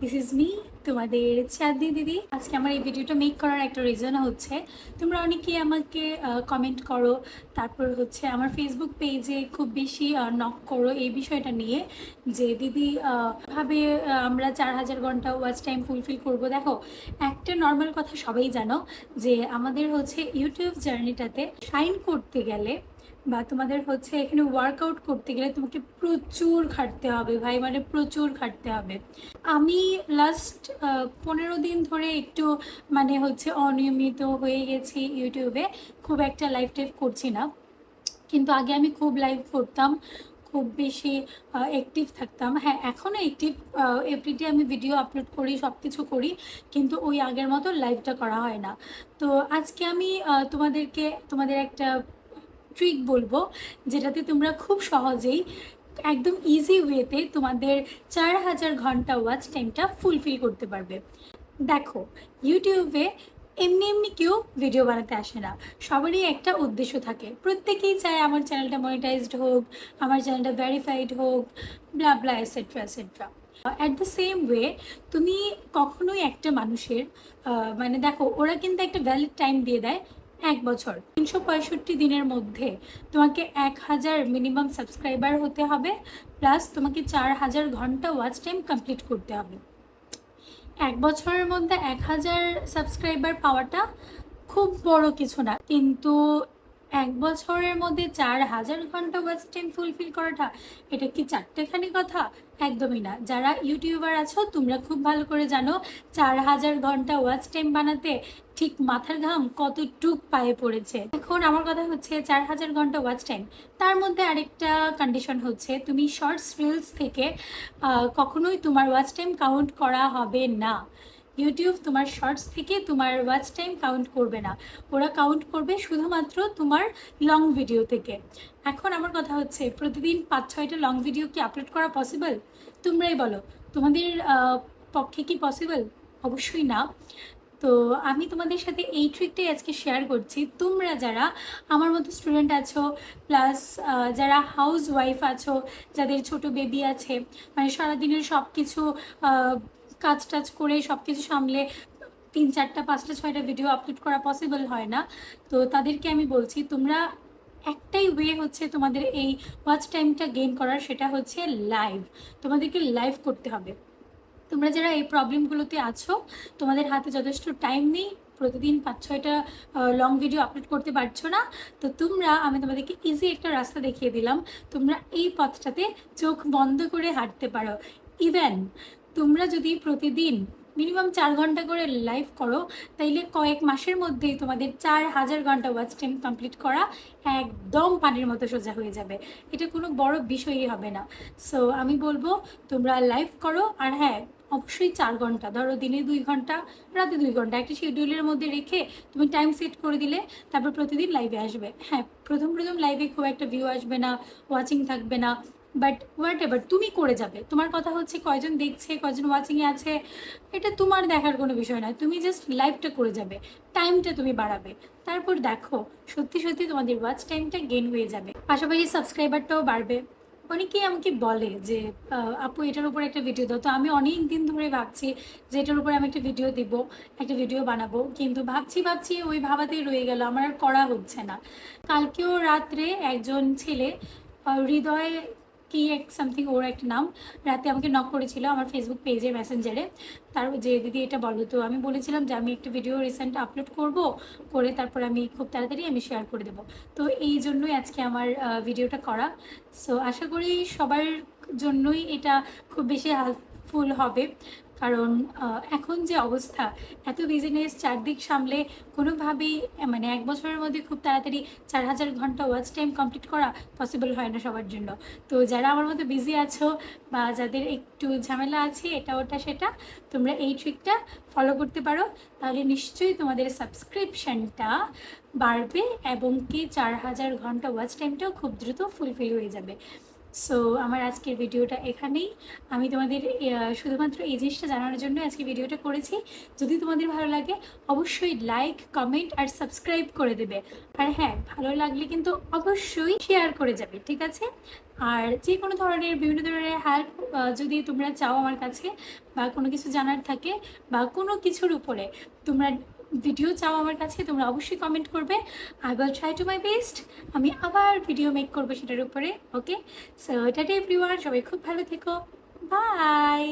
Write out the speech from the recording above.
This is me, তোমাদের চাঁদনি দিদি। আজকে আমার এই ভিডিওটা মেক করার একটা রিজন হচ্ছে, তোমরা অনেকেই আমাকে কমেন্ট করো, তারপর হচ্ছে আমার ফেসবুক পেজে খুব বেশি নক করো এই বিষয়টা নিয়ে যে দিদি ভাবে আমরা 4000 ঘন্টা ওয়াচ টাইম ফুলফিল করব। দেখো, একটা নর্মাল কথা সবাই জানো যে আমাদের হচ্ছে ইউটিউব জার্নিটাতে শাইন করতে গেলে বা তোমাদের হচ্ছে এখানে ওয়ার্কআউট করতে গেলে তোমাকে প্রচুর খাটতে হবে ভাই, মানে প্রচুর খাটতে হবে। আমি লাস্ট 15 দিন ধরে একটু মানে হচ্ছে অনিয়মিত হয়ে গেছি ইউটিউবে, খুব একটা লাইভ টাইভ করছি না। কিন্তু আগে আমি খুব লাইভ করতাম, খুব বেশি অ্যাক্টিভ থাকতাম। হ্যাঁ, এখনও অ্যাক্টিভ, এভরিডে আমি ভিডিও আপলোড করি, সব কিছু করি, কিন্তু ওই আগের মতো লাইভটা করা হয় না। তো আজকে আমি তোমাদের একটা ট্রিক বলবো, যেটাতে তোমরা খুব সহজেই একদম ইজি ওয়েতে তোমাদের 4000 ঘন্টা ওয়াচ টাইমটা ফুলফিল করতে পারবে। দেখো, ইউটিউবে এমনি এমনি কেউ ভিডিও বানাতে আসে না, সবারই একটা উদ্দেশ্য থাকে। প্রত্যেকেই চায় আমার চ্যানেলটা মনিটাইজড হোক, আমার চ্যানেলটা ভেরিফাইড হোক, blah blah etcetera etcetera. At the same way, তুমি কখনোই একটা মানুষের মানে দেখো, ওরা কিন্তু একটা ভ্যালিড টাইম দিয়ে দেয় 1 বছর, 365 দিনের মধ্যে তোমাকে 1000 মিনিমাম সাবস্ক্রাইবার হতে হবে, প্লাস তোমাকে 4000 ঘন্টা ওয়াচ টাইম কমপ্লিট করতে হবে। 1 বছরের মধ্যে 1000 সাবস্ক্রাইবার পাওয়াটা খুব বড় কিছু না, কিন্তু 1 বছরের মধ্যে 4000 ঘন্টা ওয়াচ টাইম ফুলফিল করাটা, এটা কি চারটেখানি কথা? একদমই না। যারা ইউটিউবার আছো তোমরা খুব ভালো করে জানো 4000 ঘন্টা ওয়াচ টাইম বানাতে ঠিক মাথার ঘাম কতটুক পায়ে পড়েছে। এখন আমার কথা হচ্ছে 4000 ঘন্টা ওয়াচ টাইম, তার মধ্যে আরেকটা কন্ডিশন হচ্ছে তুমি শর্টস রিলস থেকে কখনোই তোমার ওয়াচ টাইম কাউন্ট করা হবে না। ইউটিউব তোমার শর্টস থেকে তোমার ওয়াচ টাইম কাউন্ট করবে না, ওরা কাউন্ট করবে শুধুমাত্র তোমার লং ভিডিও থেকে। এখন আমার কথা হচ্ছে, প্রতিদিন 5-6টা লং ভিডিও কি আপলোড করা পসিবল? তোমরাই বলো, তোমাদের পক্ষে কি পসিবল? অবশ্যই না। তো আমি তোমাদের সাথে এই ট্রিকটাই আজকে শেয়ার করছি। তোমরা যারা আমার মতো স্টুডেন্ট আছো, প্লাস যারা হাউস ওয়াইফ আছো, যাদের ছোট বেবি আছে, মানে সারাদিনের সব কিছু কাজ টাজ করে সব কিছু সামলে 3-4টা 5টা 6টা ভিডিও আপলোড করা পসিবল হয় না, তো তাদেরকে আমি বলছি, তোমরা একটাই ওয়ে হচ্ছে তোমাদের এই ওয়াচ টাইমটা গেইন করার, সেটা হচ্ছে লাইভ। তোমাদেরকে লাইভ করতে হবে। তোমরা যারা এই প্রবলেমগুলোতে আছো, তোমাদের হাতে যথেষ্ট টাইম নেই, প্রতিদিন 5-6টা লং ভিডিও আপলোড করতে পারছো না, তো আমি তোমাদেরকে ইজি একটা রাস্তা দেখিয়ে দিলাম। তোমরা এই পথটাতে চোখ বন্ধ করে হাঁটতে পারো। ইভেন তোমরা যদি প্রতিদিন মিনিমাম 4 ঘন্টা করে লাইভ করো, তাইলে কয়েক মাসের মধ্যেই তোমাদের 4000 ঘন্টা ওয়াচ টাইম কমপ্লিট করা একদম পানির মতো সোজা হয়ে যাবে। এটা কোনো বড় বিষয়ই হবে না। সো আমি বলবো তোমরা লাইভ করো। আর হ্যাঁ, অবশ্যই 4 ঘন্টা, ধরো দিনে 2 ঘন্টা, রাতে 2 ঘন্টা, একটা শিডিউলের মধ্যে রেখে তুমি টাইম সেট করে দিলে, তারপর প্রতিদিন লাইভে আসবে। হ্যাঁ, প্রথম প্রথম লাইভে খুব একটা ভিউ আসবে না, ওয়াচিং থাকবে না, বাট হোয়াট এভার, তুমি করে যাবে। তোমার কথা হচ্ছে কয়জন দেখছে, কয়জন ওয়াচিংয়ে আছে, এটা তোমার দেখার কোনো বিষয় নয়। তুমি জাস্ট লাইভটা করে যাবে, টাইমটা তুমি বাড়াবে, তারপর দেখো সত্যি সত্যি তোমাদের ওয়াচ টাইমটা গেইন হয়ে যাবে, পাশাপাশি সাবস্ক্রাইবারটাও বাড়বে। অনেকেই আমাকে বলে যে আপু এটার উপর একটা ভিডিও দাও। তো আমি অনেক দিন ধরে ভাবছি যে এটার উপরে আমি একটা ভিডিও দিব, একটা ভিডিও বানাবো, কিন্তু ভাবছি ওই ভাবাতেই রয়ে গেল, আমার আর করা হচ্ছে না। কালকেও রাত্রে একজন ছেলে, হৃদয় কি এক সামথিং ওর একটা নাম, রাতে আমাকে নক করেছিল আমার ফেসবুক পেজে মেসেঞ্জারে। তার যে দিদি এটা বলো, তো আমি বলেছিলাম যে আমি একটা ভিডিও রিসেন্ট আপলোড করব, করে তারপর আমি খুব তাড়াতাড়ি আমি শেয়ার করে দেবো। তো এই জন্যই আজকে আমার ভিডিওটা করা। সো আশা করি সবার জন্যই এটা খুব বেশি হেল্পফুল হবে, কারণ এখন যে অবস্থা, এত বিজনেস চারদিক সামলে কোনোভাবেই মানে 1 বছরের মধ্যে খুব তাড়াতাড়ি 4000 ঘন্টা ওয়াচ টাইম কমপ্লিট করা পসিবল হয় না সবার জন্য। তো যারা আমার মতো বিজি আছো বা যাদের একটু ঝামেলা আছে এটা ওটা সেটা, তোমরা এই ট্রিকটা ফলো করতে পারো, তাহলে নিশ্চয়ই তোমাদের সাবস্ক্রিপশানটা বাড়বে এবং কি 4000 ঘন্টা ওয়াচ টাইমটাও খুব দ্রুত ফুলফিল হয়ে যাবে। সো আমার আজকের ভিডিওটা এখানেই। আমি তোমাদের শুধুমাত্র এই জিনিসটা জানানোর জন্য আজকে ভিডিওটা করেছি। যদি তোমাদের ভালো লাগে অবশ্যই লাইক, কমেন্ট আর সাবস্ক্রাইব করে দেবে। আর হ্যাঁ, ভালো লাগলে কিন্তু অবশ্যই শেয়ার করে যাবে, ঠিক আছে? আর যে কোনো ধরনের বিভিন্ন ধরনের হেল্প যদি তোমরা চাও আমার কাছে, বা কোনো কিছু জানার থাকে, বা কোনো কিছুর উপরে তোমরা ভিডিও চাও আমার কাছে, তোমরা অবশ্যই কমেন্ট করবে। I will try to my best. আমি আবার ভিডিও মেক করবো সেটার উপরে। ওকে, সো টাটা এভরিওয়ান, সবাই খুব ভালো থেকো। বাই।